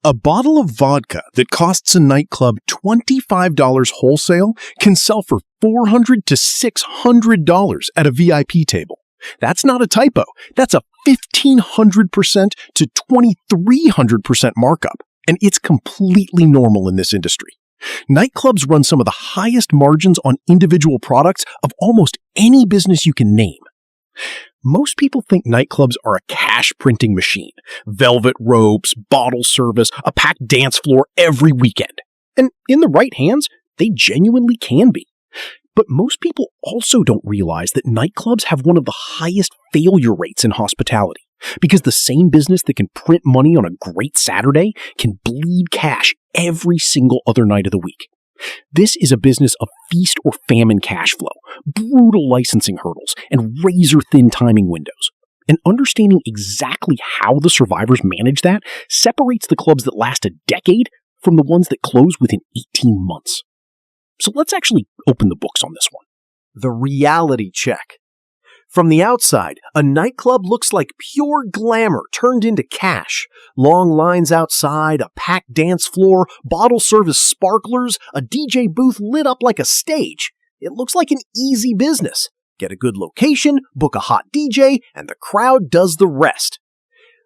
A bottle of vodka that costs a nightclub $25 wholesale can sell for $400 to $600 at a VIP table. That's not a typo. That's a 1,500% to 2,300% markup, and it's completely normal in this industry. Nightclubs run some of the highest margins on individual products of almost any business you can name. Most people think nightclubs are a cash printing machine. Velvet ropes, bottle service, a packed dance floor every weekend. And in the right hands, they genuinely can be. But most people also don't realize that nightclubs have one of the highest failure rates in hospitality, because the same business that can print money on a great Saturday can bleed cash every single other night of the week. This is a business of feast or famine cash flow, brutal licensing hurdles, and razor-thin timing windows. And understanding exactly how the survivors manage that separates the clubs that last a decade from the ones that close within 18 months. So let's actually open the books on this one. The reality check. From the outside, a nightclub looks like pure glamour turned into cash. Long lines outside, a packed dance floor, bottle service sparklers, a DJ booth lit up like a stage. It looks like an easy business. Get a good location, book a hot DJ, and the crowd does the rest.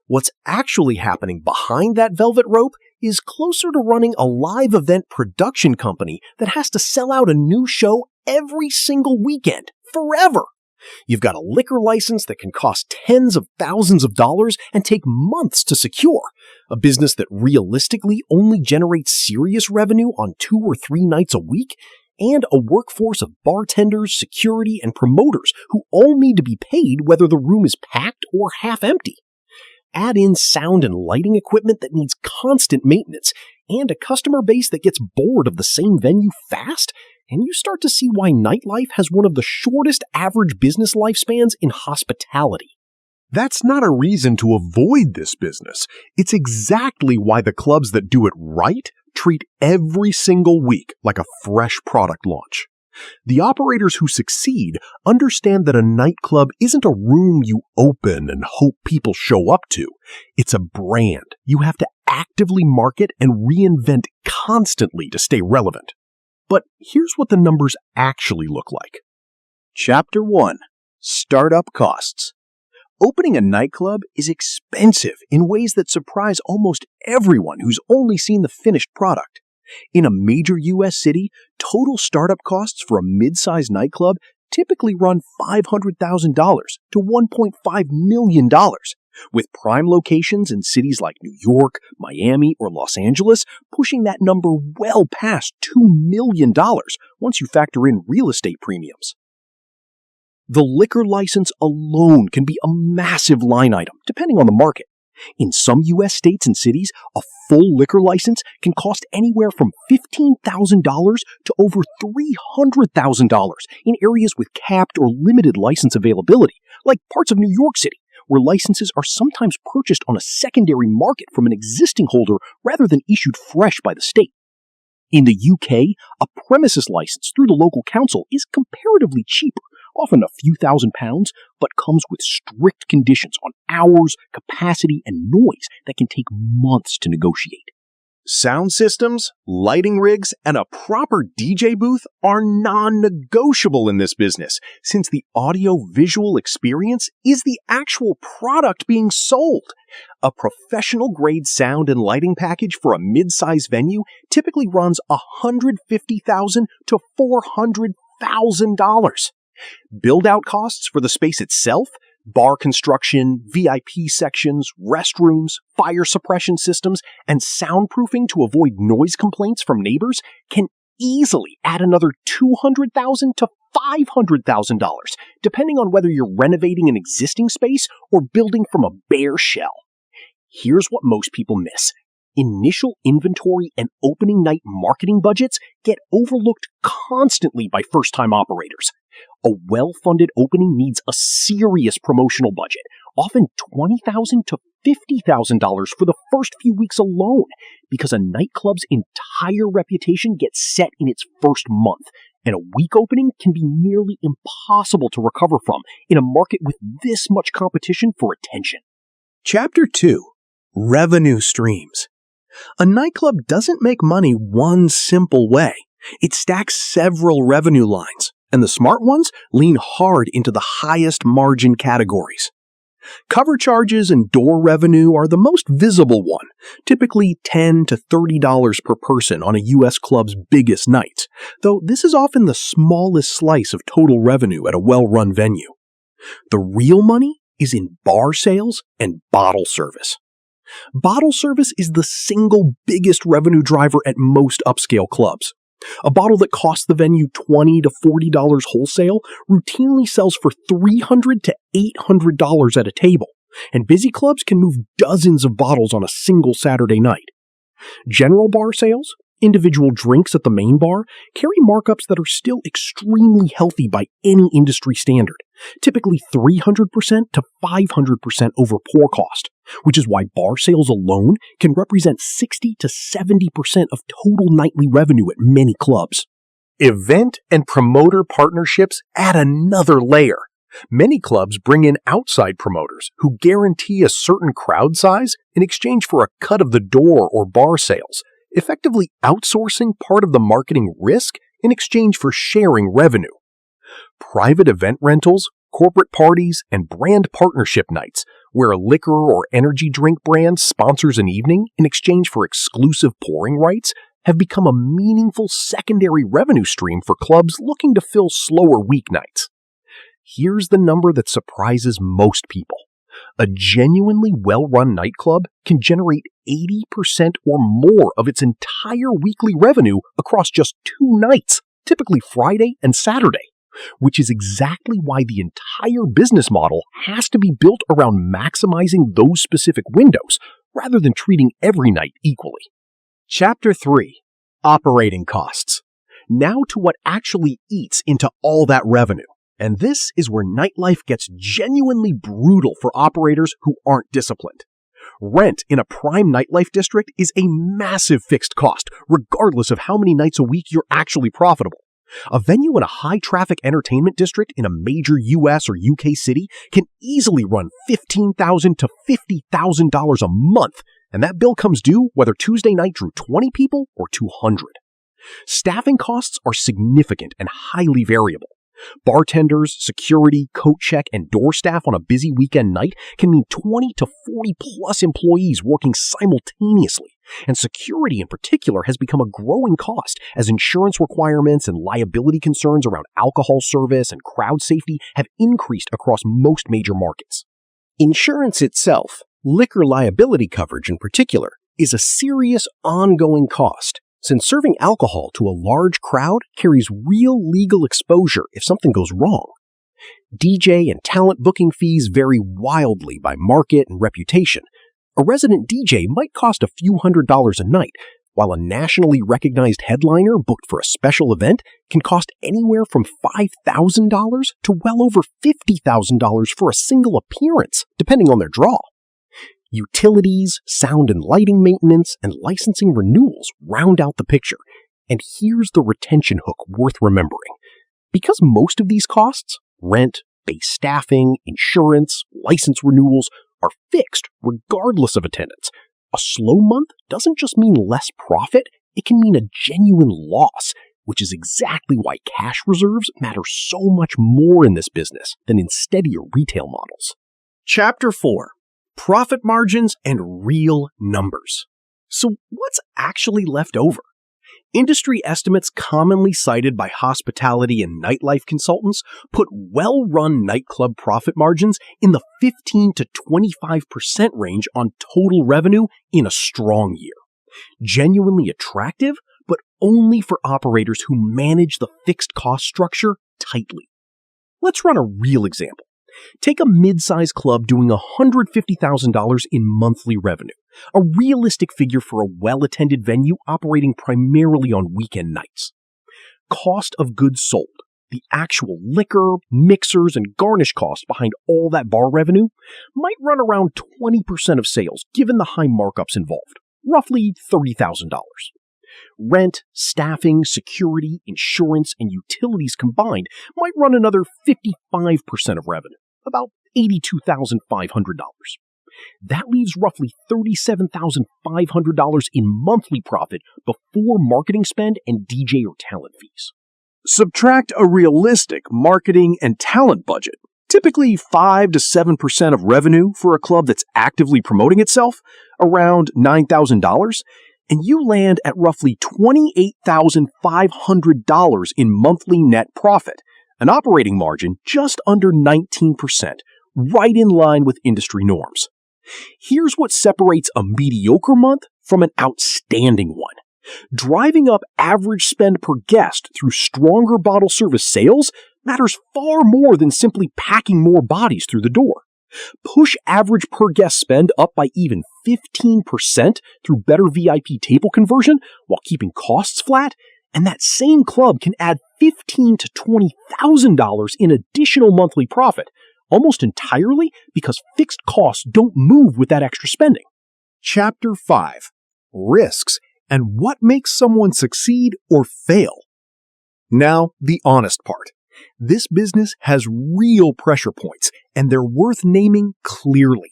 What's actually happening behind that velvet rope is closer to running a live event production company that has to sell out a new show every single weekend, forever. You've got a liquor license that can cost tens of thousands of dollars and take months to secure, a business that realistically only generates serious revenue on 2 or 3 nights a week, and a workforce of bartenders, security, and promoters who all need to be paid whether the room is packed or half empty. Add in sound and lighting equipment that needs constant maintenance, and a customer base that gets bored of the same venue fast, and you start to see why nightlife has one of the shortest average business lifespans in hospitality. That's not a reason to avoid this business. It's exactly why the clubs that do it right treat every single week like a fresh product launch. The operators who succeed understand that a nightclub isn't a room you open and hope people show up to. It's a brand you have to actively market and reinvent constantly to stay relevant. But here's what the numbers actually look like. Chapter 1. Startup Costs. Opening a nightclub is expensive in ways that surprise almost everyone who's only seen the finished product. In a major U.S. city, total startup costs for a mid-sized nightclub typically run $500,000 to $1.5 million, with prime locations in cities like New York, Miami, or Los Angeles pushing that number well past $2 million once you factor in real estate premiums. The liquor license alone can be a massive line item, depending on the market. In some U.S. states and cities, a full liquor license can cost anywhere from $15,000 to over $300,000 in areas with capped or limited license availability, like parts of New York City, where licenses are sometimes purchased on a secondary market from an existing holder rather than issued fresh by the state. In the UK, a premises license through the local council is comparatively cheaper, often a few £1,000s, but comes with strict conditions on hours, capacity, and noise that can take months to negotiate. Sound systems, lighting rigs, and a proper DJ booth are non-negotiable in this business, since the audio-visual experience is the actual product being sold. A professional-grade sound and lighting package for a mid-size venue typically runs $150,000 to $400,000. Build-out costs for the space itself, bar construction, VIP sections, restrooms, fire suppression systems, and soundproofing to avoid noise complaints from neighbors can easily add another $200,000 to $500,000, depending on whether you're renovating an existing space or building from a bare shell. Here's what most people miss. Initial inventory and opening night marketing budgets get overlooked constantly by first-time operators. A well-funded opening needs a serious promotional budget, often $20,000 to $50,000 for the first few weeks alone, because a nightclub's entire reputation gets set in its first month, and a week opening can be nearly impossible to recover from in a market with this much competition for attention. Chapter 2. Revenue Streams. A nightclub doesn't make money one simple way. It stacks several revenue lines, and the smart ones lean hard into the highest margin categories. Cover charges and door revenue are the most visible one, typically $10 to $30 per person on a U.S. club's biggest nights, though this is often the smallest slice of total revenue at a well-run venue. The real money is in bar sales and bottle service. Bottle service is the single biggest revenue driver at most upscale clubs. A bottle that costs the venue $20 to $40 wholesale routinely sells for $300 to $800 at a table, and busy clubs can move dozens of bottles on a single Saturday night. General bar sales, individual drinks at the main bar, carry markups that are still extremely healthy by any industry standard, typically 300% to 500% over pour cost, which is why bar sales alone can represent 60 to 70% of total nightly revenue at many clubs. Event and promoter partnerships add another layer. Many clubs bring in outside promoters who guarantee a certain crowd size in exchange for a cut of the door or bar sales, effectively outsourcing part of the marketing risk in exchange for sharing revenue. Private event rentals, corporate parties, and brand partnership nights, where a liquor or energy drink brand sponsors an evening in exchange for exclusive pouring rights, have become a meaningful secondary revenue stream for clubs looking to fill slower weeknights. Here's the number that surprises most people. A genuinely well-run nightclub can generate 80% or more of its entire weekly revenue across just 2 nights, typically Friday and Saturday, which is exactly why the entire business model has to be built around maximizing those specific windows rather than treating every night equally. Chapter 3. Operating costs. Now to what actually eats into all that revenue. And this is where nightlife gets genuinely brutal for operators who aren't disciplined. Rent in a prime nightlife district is a massive fixed cost, regardless of how many nights a week you're actually profitable. A venue in a high-traffic entertainment district in a major US or UK city can easily run $15,000 to $50,000 a month, and that bill comes due whether Tuesday night drew 20 people or 200. Staffing costs are significant and highly variable. Bartenders, security, coat check, and door staff on a busy weekend night can mean 20 to 40 plus employees working simultaneously, and security in particular has become a growing cost as insurance requirements and liability concerns around alcohol service and crowd safety have increased across most major markets. Insurance itself, liquor liability coverage in particular, is a serious ongoing cost, since serving alcohol to a large crowd carries real legal exposure if something goes wrong. DJ and talent booking fees vary wildly by market and reputation. A resident DJ might cost a few $100s a night, while a nationally recognized headliner booked for a special event can cost anywhere from $5,000 to well over $50,000 for a single appearance, depending on their draw. Utilities, sound and lighting maintenance, and licensing renewals round out the picture. And here's the retention hook worth remembering. Because most of these costs, rent, base staffing, insurance, license renewals, are fixed regardless of attendance, a slow month doesn't just mean less profit, it can mean a genuine loss, which is exactly why cash reserves matter so much more in this business than in steadier retail models. Chapter 4. Profit margins and real numbers. So what's actually left over? Industry estimates commonly cited by hospitality and nightlife consultants put well-run nightclub profit margins in the 15 to 25% range on total revenue in a strong year. Genuinely attractive, but only for operators who manage the fixed cost structure tightly. Let's run a real example. Take a mid-size club doing $150,000 in monthly revenue, a realistic figure for a well-attended venue operating primarily on weekend nights. Cost of goods sold, the actual liquor, mixers, and garnish costs behind all that bar revenue, might run around 20% of sales given the high markups involved, roughly $30,000. Rent, staffing, security, insurance, and utilities combined might run another 55% of revenue, about $82,500. That leaves roughly $37,500 in monthly profit before marketing spend and DJ or talent fees. Subtract a realistic marketing and talent budget, typically 5 to 7% of revenue for a club that's actively promoting itself, around $9,000, and you land at roughly $28,500 in monthly net profit, an operating margin just under 19%, right in line with industry norms. Here's what separates a mediocre month from an outstanding one. Driving up average spend per guest through stronger bottle service sales matters far more than simply packing more bodies through the door. Push average per guest spend up by even 15% through better VIP table conversion while keeping costs flat, and that same club can add $15,000 to $20,000 in additional monthly profit, almost entirely because fixed costs don't move with that extra spending. Chapter 5. Risks and what makes someone succeed or fail. Now, the honest part. This business has real pressure points, and they're worth naming clearly.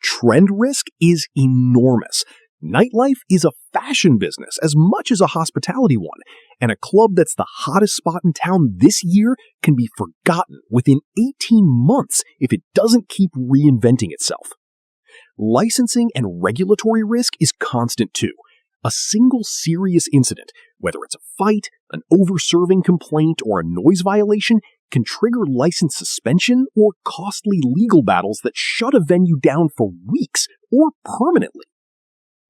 Trend risk is enormous. Nightlife is a fashion business as much as a hospitality one, and a club that's the hottest spot in town this year can be forgotten within 18 months if it doesn't keep reinventing itself. Licensing and regulatory risk is constant too. A single serious incident, whether it's a fight, an over-serving complaint, or a noise violation, can trigger license suspension or costly legal battles that shut a venue down for weeks or permanently.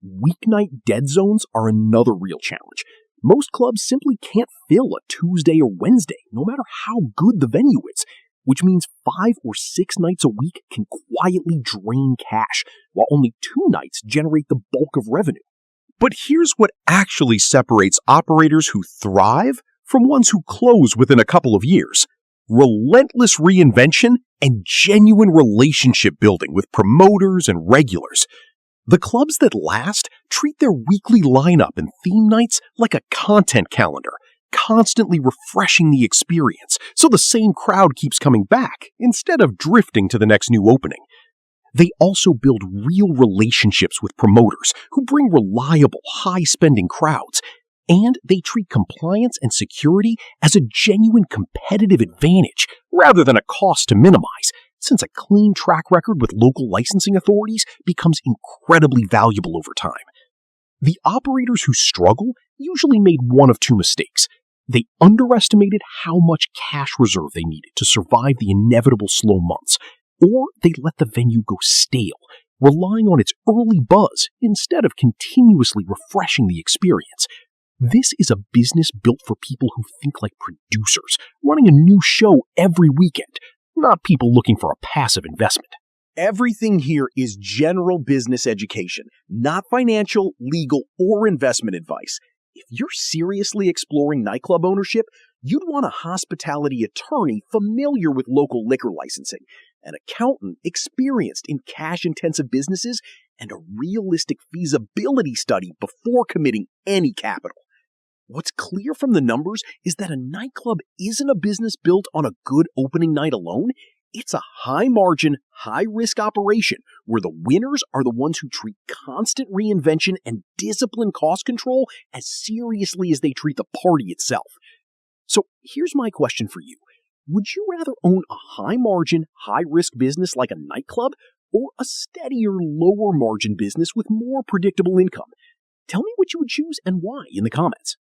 Weeknight dead zones are another real challenge. Most clubs simply can't fill a Tuesday or Wednesday, no matter how good the venue is, which means 5 or 6 nights a week can quietly drain cash, while only 2 nights generate the bulk of revenue. But here's what actually separates operators who thrive from ones who close within a couple of years. Relentless reinvention and genuine relationship building with promoters and regulars. The clubs that last treat their weekly lineup and theme nights like a content calendar, constantly refreshing the experience so the same crowd keeps coming back instead of drifting to the next new opening. They also build real relationships with promoters who bring reliable, high-spending crowds, and they treat compliance and security as a genuine competitive advantage rather than a cost to minimize, since a clean track record with local licensing authorities becomes incredibly valuable over time. The operators who struggle usually made one of 2 mistakes. They underestimated how much cash reserve they needed to survive the inevitable slow months, or they let the venue go stale, relying on its early buzz instead of continuously refreshing the experience. This is a business built for people who think like producers, running a new show every weekend, not people looking for a passive investment. Everything here is general business education, not financial, legal, or investment advice. If you're seriously exploring nightclub ownership, you'd want a hospitality attorney familiar with local liquor licensing, an accountant experienced in cash-intensive businesses, and a realistic feasibility study before committing any capital. What's clear from the numbers is that a nightclub isn't a business built on a good opening night alone. It's a high-margin, high-risk operation where the winners are the ones who treat constant reinvention and disciplined cost control as seriously as they treat the party itself. So here's my question for you. Would you rather own a high-margin, high-risk business like a nightclub or a steadier, lower-margin business with more predictable income? Tell me what you would choose and why in the comments.